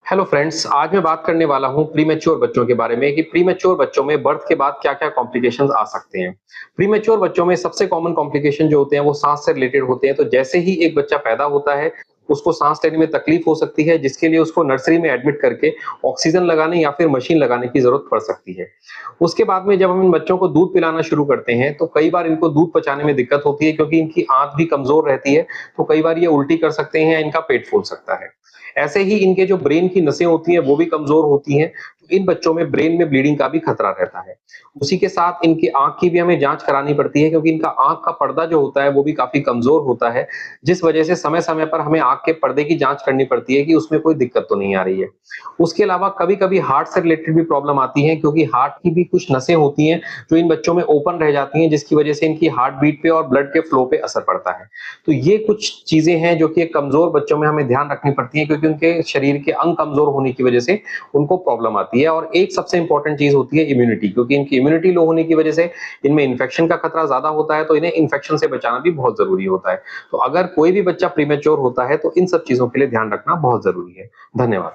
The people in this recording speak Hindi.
हेलो फ्रेंड्स, आज मैं बात करने वाला हूँ प्रीमैच्योर बच्चों के बारे में कि प्रीमैच्योर बच्चों में बर्थ के बाद क्या-क्या कॉम्प्लिकेशंस आ सकते हैं। प्रीमैच्योर बच्चों में सबसे कॉमन कॉम्प्लिकेशन जो होते हैं वो साँस से रिलेटेड होते हैं। तो जैसे ही एक बच्चा पैदा होता है, उसको साँस लेने में तकलीफ हो सकती है, जिसके लिए उसको नर्सरी में एडमिट करके ऑक्सीजन लगाने या फिर मशीन लगाने की ज़रूरत पड़ सकती है। उसके बाद में जब हम इन बच्चों को दूध पिलाना शुरू करते हैं, तो कई बार इनको दूध पचाने में दिक्कत होती है क्योंकि इनकी आँत भी कमज़ोर रहती है, तो कई बार ये उल्टी कर सकते हैं या इनका पेट फूल सकता है। ऐसे ही इनके जो ब्रेन की नसें होती हैं वो भी कमज़ोर होती हैं, तो इन बच्चों में ब्रेन में ब्लीडिंग का भी खतरा रहता है। उसी के साथ इनकी आँख की भी हमें जाँच करानी पड़ती है क्योंकि इनका आँख का पर्दा जो होता है वो भी काफ़ी कमज़ोर होता है, जिस वजह से समय-समय पर हमें आँख के पर्दे की जाँच करनी पड़ती है कि उसमें कोई दिक्कत तो नहीं आ रही है। उसके अलावा कभी-कभी हार्ट से रिलेटेड भी प्रॉब्लम आती है क्योंकि हार्ट की भी कुछ नसें होती हैं, जो इन बच्चों में ओपन रह जाती हैं जिसकी वजह से इनकी हार्ट बीट पे और ब्लड के फ्लो पे असर पड़ता है। तो ये कुछ चीज़ें हैं जो कि एक कमज़ोर बच्चों में हमें ध्यान रखनी पड़ती हैं क्योंकि उनके शरीर के अंग कमज़ोर होने की वजह से उनको प्रॉब्लम आती है और एक सबसे इम्पोर्टेंट चीज़ होती है इम्यूनिटी क्योंकि इनकी इम्यूनिटी लो होने की वजह से इनमें इन्फेक्शन का खतरा ज़्यादा होता है, तो इन्हें इन्फेक्शन से बचाना भी बहुत ज़रूरी होता है। तो अगर कोई भी बच्चा प्रीमैच्योर होता है, तो इन सब चीज़ों के लिए ध्यान रखना बहुत ज़रूरी है। धन्यवाद।